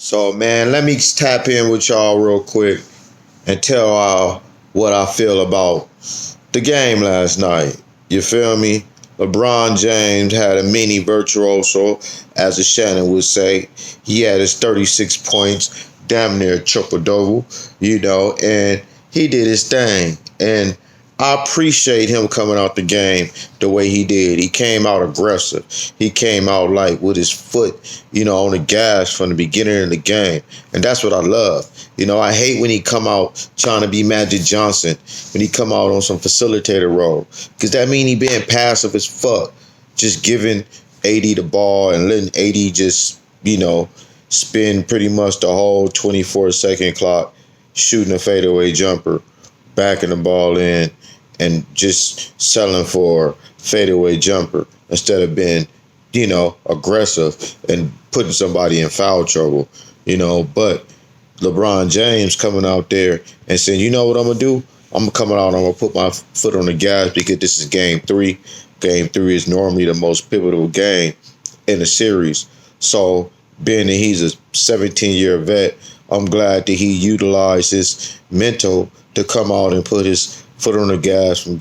So, man, let me tap in with y'all real quick and tell y'all what I feel about the game last night. You feel me? LeBron James had a mini virtuoso, as the Shannon would say. He had his 36 points, damn near triple double, and he did his thing. And I appreciate him coming out the game the way he did. He came out aggressive. He came out like with his foot, on the gas from the beginning of the game. And that's what I love. I hate when he come out trying to be Magic Johnson, when he come out on some facilitator role. Because that mean he being passive as fuck. Just giving AD the ball and letting AD just, spin pretty much the whole 24-second clock, shooting a fadeaway jumper, backing the ball in, and just selling for fadeaway jumper instead of being, aggressive and putting somebody in foul trouble, But LeBron James coming out there and saying, you know what I'm going to do? I'm going to come out, I'm going to put my foot on the gas because this is game three. Game three is normally the most pivotal game in the series. So being that he's a 17-year vet, I'm glad that he utilized his mental to come out and put his foot on the gas from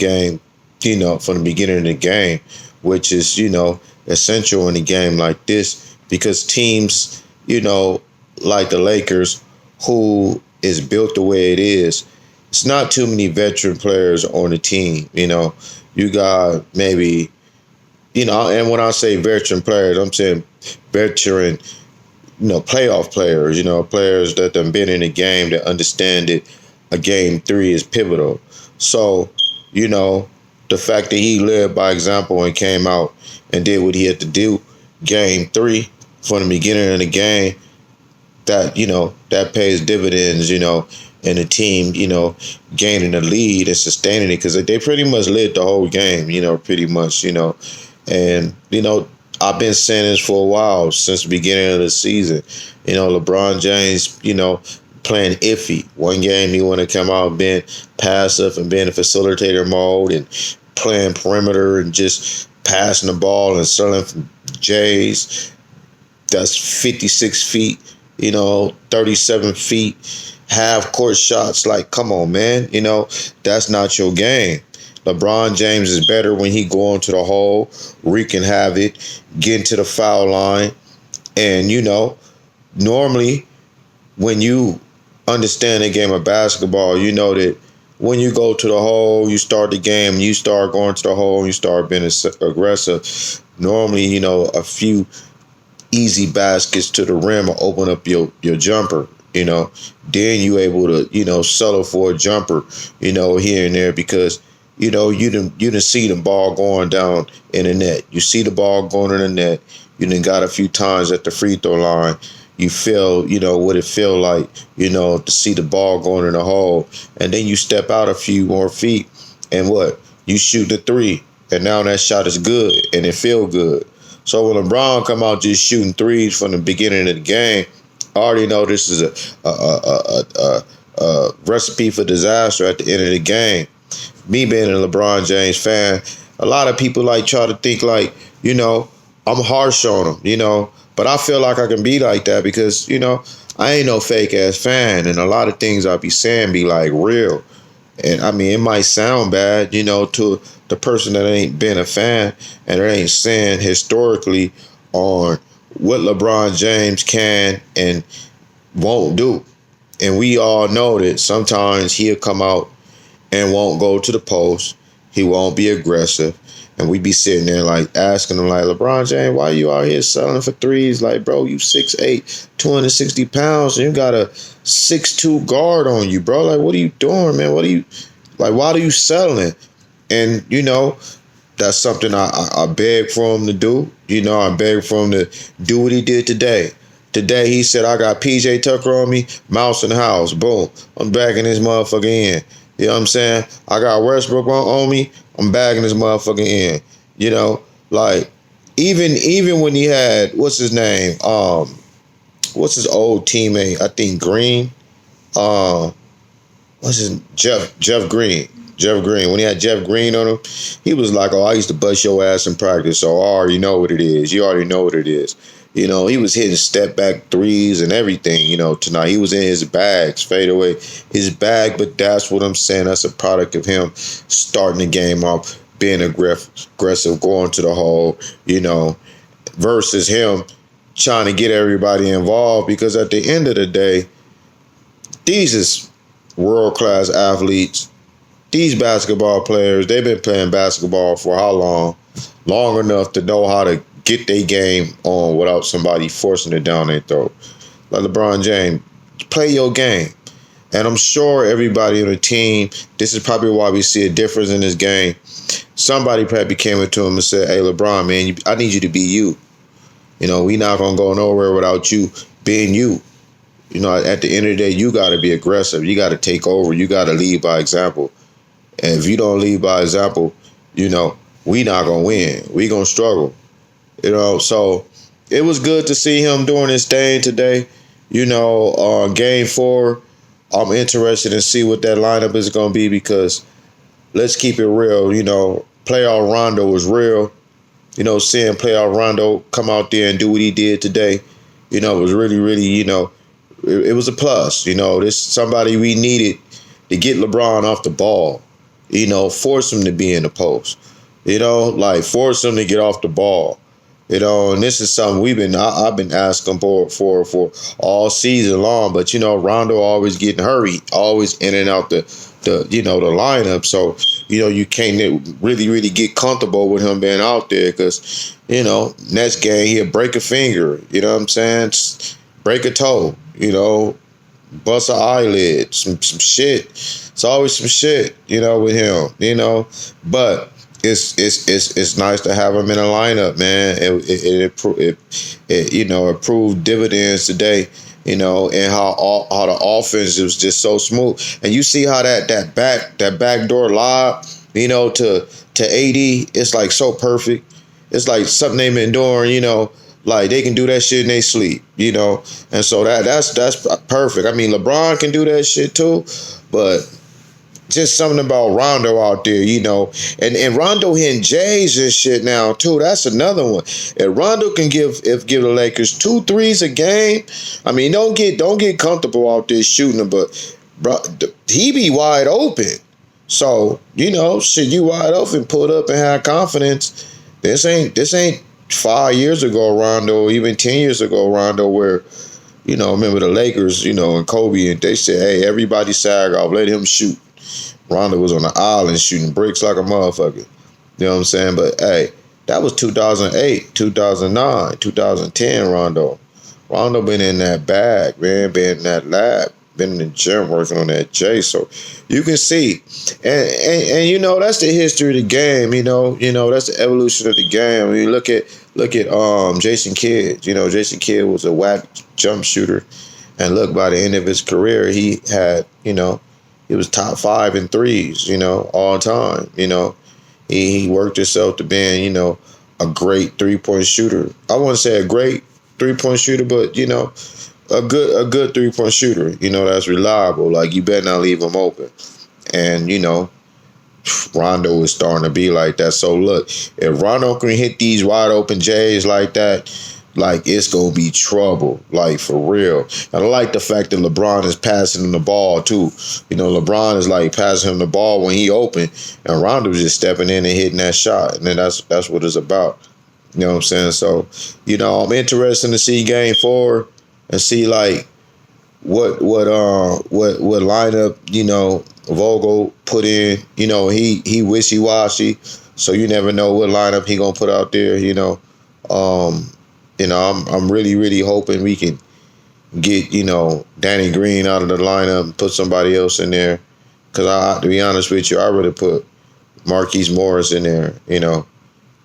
from the beginning of the game, which is, essential in a game like this because teams, like the Lakers, who is built the way it is, it's not too many veteran players on the team. You got maybe, and when I say veteran players, I'm saying veteran, playoff players, players that have been in the game that understand it. A game three is pivotal. So, the fact that he led by example and came out and did what he had to do, game three, from the beginning of the game, that pays dividends, and the team, gaining the lead and sustaining it because they pretty much led the whole game, pretty much, and, I've been saying this for a while since the beginning of the season. LeBron James, playing iffy. One game he want to come out being passive and being a facilitator mode and playing perimeter and just passing the ball and selling from Jays. That's 56 feet, 37 feet, half court shots. Like, come on, man. That's not your game. LeBron James is better when he go into the hole, wreaking havoc, getting to the foul line. And, normally when you understand the game of basketball, you know that when you go to the hole, you start the game, you start going to the hole, you start being aggressive. Normally, a few easy baskets to the rim will open up your jumper, Then you able to, settle for a jumper, here and there because, you didn't see the ball going down in the net. You see the ball going in the net. You done got a few times at the free throw line. You feel, what it feel like, to see the ball going in the hole. And then you step out a few more feet and what? You shoot the three. And now that shot is good and it feel good. So when LeBron come out just shooting threes from the beginning of the game, I already know this is a recipe for disaster at the end of the game. Me being a LeBron James fan, a lot of people try to think I'm harsh on him, but I feel like I can be like that because, I ain't no fake ass fan. And a lot of things I be saying be real. And I mean, it might sound bad, to the person that ain't been a fan and that ain't saying historically on what LeBron James can and won't do. And we all know that sometimes he'll come out and won't go to the post. He won't be aggressive. And we be sitting there asking him LeBron James, why you out here selling for threes? Bro, you 6'8", 260 pounds, and you got a 6'2" guard on you, bro. What are you doing, man? Why are you selling? And, that's something I beg for him to do. I beg for him to do what he did today. Today he said, I got PJ Tucker on me, mouse in the house. Boom. I'm bagging this motherfucker in. You know what I'm saying? I got Westbrook on me. I'm bagging this motherfucker in. Even when he had, what's his name? What's his old teammate? I think Green. Jeff Green. Jeff Green. When he had Jeff Green on him, he was like, oh, I used to bust your ass in practice, so I already know what it is. You already know what it is. He was hitting step back threes and everything. Tonight he was in his bags, fade away his bag. But that's what I'm saying. That's a product of him starting the game off, being aggressive, going to the hole. Versus him trying to get everybody involved. Because at the end of the day, these is world-class athletes. These basketball players, they've been playing basketball for how long? Long enough to know how to get their game on without somebody forcing it down their throat. Like LeBron James, play your game. And I'm sure everybody on the team, this is probably why we see a difference in this game. Somebody probably came up to him and said, hey, LeBron, man, I need you to be you. We not going to go nowhere without you being you. At the end of the day, you got to be aggressive. You got to take over. You got to lead by example. And if you don't lead by example, we not going to win. We going to struggle. So it was good to see him doing his thing today. Game 4, I'm interested in see what that lineup is going to be because let's keep it real. Playoff Rondo was real. Seeing playoff Rondo come out there and do what he did today, was really, really, it was a plus. This somebody we needed to get LeBron off the ball. Force him to be in the post. Force him to get off the ball. And this is something I've been asking for all season long. But Rondo always getting hurried, always in and out the lineup. So you can't really get comfortable with him being out there because next game he'll break a finger. You know what I'm saying? Break a toe. Bust an eyelid. Some shit. It's always some shit. With him. But it's nice to have him in a lineup, man. It proved dividends today, and how the offense was just so smooth. And you see how that backdoor lob, to AD, it's like so perfect. It's like something they've been doing, like they can do that shit in their sleep, And so that's perfect. I mean, LeBron can do that shit too, but just something about Rondo out there, and Rondo hitting J's and shit now too. That's another one. And Rondo can give the Lakers 2 threes a game. I mean, don't get comfortable out there shooting them, but bro, he be wide open. So shit, you wide open, put up and have confidence. This ain't 5 years ago Rondo, even 10 years ago Rondo, where remember the Lakers, and Kobe, and they said, hey, everybody sag off, let him shoot. Rondo was on the island shooting bricks like a motherfucker. You know what I'm saying? But, hey, that was 2008, 2009, 2010 Rondo. Rondo been in that bag, man, been in that lab, been in the gym working on that J. So you can see. And that's the history of the game. That's the evolution of the game. I mean, look at Jason Kidd. Jason Kidd was a whack jump shooter. And look, by the end of his career, he had, he was top 5 in threes, all time. He worked himself to being, a great 3-point shooter. I wouldn't say a great 3-point shooter, but a good 3-point shooter. That's reliable. Like you better not leave him open. And Rondo is starting to be like that. So look, if Rondo can hit these wide open J's like that, like it's gonna be trouble, like for real. And I like the fact that LeBron is passing him the ball too. LeBron is like passing him the ball when he open, and Rondo's just stepping in and hitting that shot. And then that's what it's about. You know what I'm saying? So, I'm interested to see game 4 and see like what lineup, Vogel put in. He wishy-washy, so you never know what lineup he gonna put out there, I'm really, really hoping we can get, Danny Green out of the lineup and put somebody else in there. Because to be honest with you, I would have put Marquise Morris in there,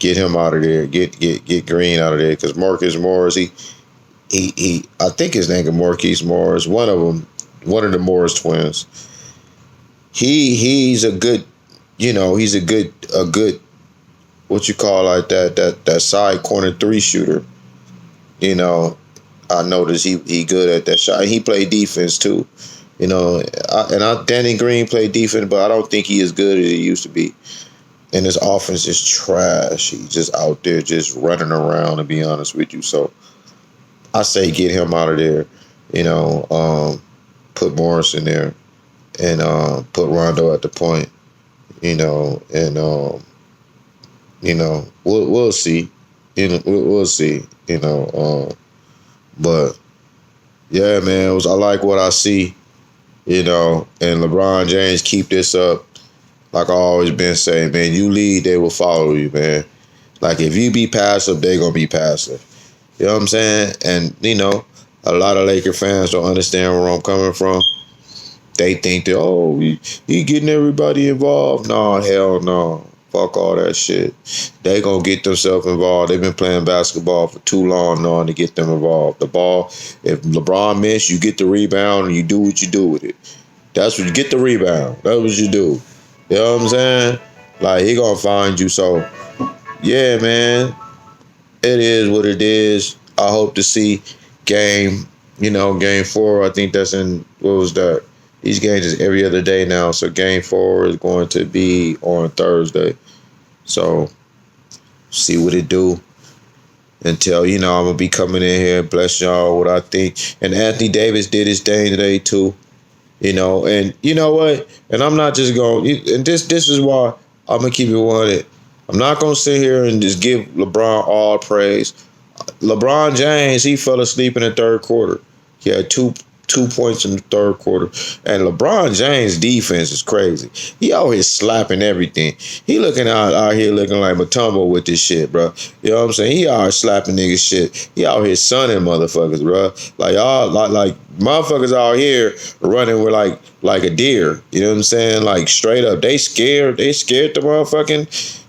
get him out of there, get Green out of there. Because Marcus Morris, he I think his name is Marquise Morris, one of the Morris twins. He's a good, he's a good, what you call like that side corner 3 shooter. I noticed he good at that shot. He played defense too, Danny Green played defense, but I don't think he is good as he used to be. And his offense is trash. He's just out there just running around, to be honest with you. So, I say get him out of there. Put Morris in there and put Rondo at the point. And we'll see. We'll see. But yeah, man, I like what I see. And LeBron James keep this up. Like I always been saying, man, you lead, they will follow you, man. Like if you be passive, they gonna be passive. You know what I'm saying? And a lot of Laker fans don't understand where I'm coming from. They think that, oh, he getting everybody involved. No, hell no. Fuck all that shit. They gonna get themselves involved. They've been playing basketball for too long now to get them involved. The ball, if LeBron miss, you get the rebound and you do what you do with it. That's what you get, the rebound. That's what you do. You know what I'm saying? Like, he gonna find you. So, yeah, man. It is what it is. I hope to see game 4. I think that's in, what was that? These games is every other day now. So game 4 is going to be on Thursday. So see what it do. Until, I'm going to be coming in here, bless y'all what I think. And Anthony Davis did his thing today too. And you know what? And I'm not just going, and this is why I'm going to keep it 100. I'm not going to sit here and just give LeBron all praise. LeBron James, he fell asleep in the third quarter. He had two points in the third quarter. And LeBron James' defense is crazy. He out here slapping everything. He looking out here looking like Mutombo with this shit, bro. You know what I'm saying? He out here slapping niggas shit. He out here sunning motherfuckers, bro. Like y'all, like motherfuckers out here running with like a deer. You know what I'm saying? Like straight up, they scared. They scared to motherfucking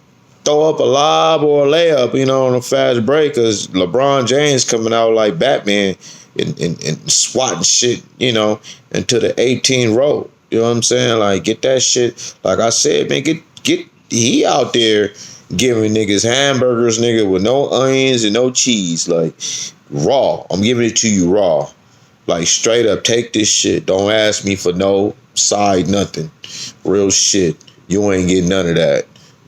throw up a lob or a layup, on a fast break, because LeBron James coming out like Batman and swatting shit, into the 18 row. You know what I'm saying? Like, get that shit. Like I said, man, get he out there giving niggas hamburgers, nigga, with no onions and no cheese. Like, raw. I'm giving it to you raw. Like, straight up, take this shit. Don't ask me for no side nothing. Real shit. You ain't getting none of that.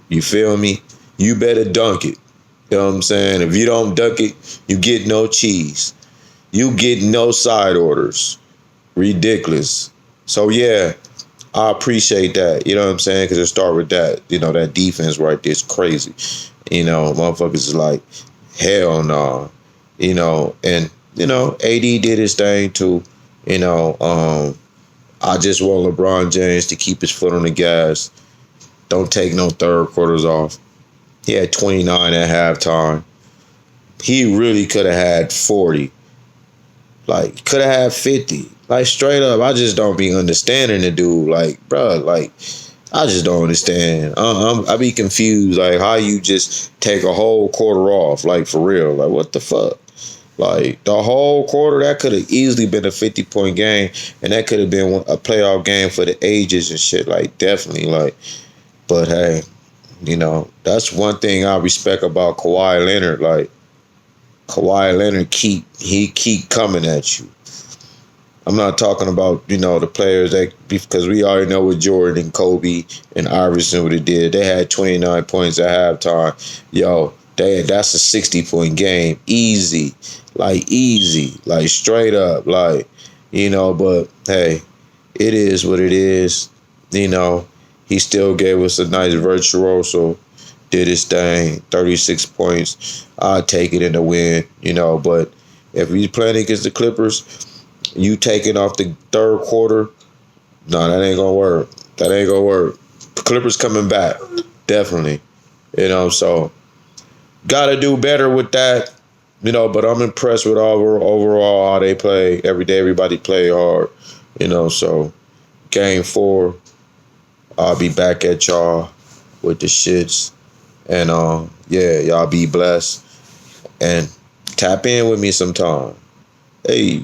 You feel me? You better dunk it. You know what I'm saying? If you don't dunk it, you get no cheese. You get no side orders. Ridiculous. So, yeah, I appreciate that. You know what I'm saying? Because it start with that. That defense right there is crazy. Motherfuckers is like, hell no. And, AD did his thing too. I just want LeBron James to keep his foot on the gas. Don't take no third quarters off. He had 29 at halftime. He really could have had 40. Like, could have had 50. Like, straight up, I just don't be understanding the dude. Like, bro, like, I just don't understand. I be confused. Like, how you just take a whole quarter off. Like, for real. Like, what the fuck? Like, the whole quarter, that could have easily been a 50-point game. And that could have been a playoff game for the ages and shit. Like, definitely. Like, but hey, that's one thing I respect about Kawhi Leonard. Like, Kawhi Leonard keep coming at you. I'm not talking about, the players that, because we already know what Jordan and Kobe and Iverson would have did. They had 29 points at halftime. Yo, that's a 60-point game. Easy. Like, straight up. Like, but hey, it is what it is. He still gave us a nice virtuoso, did his thing, 36 points. I'd take it in the win, but if he's playing against the Clippers, you taking off the third quarter, no, that ain't going to work. That ain't going to work. The Clippers coming back, definitely, so got to do better with that, but I'm impressed with overall how they play. Every day, everybody play hard, so game 4, I'll be back at y'all with the shits. And yeah, y'all be blessed. And tap in with me sometime. Hey.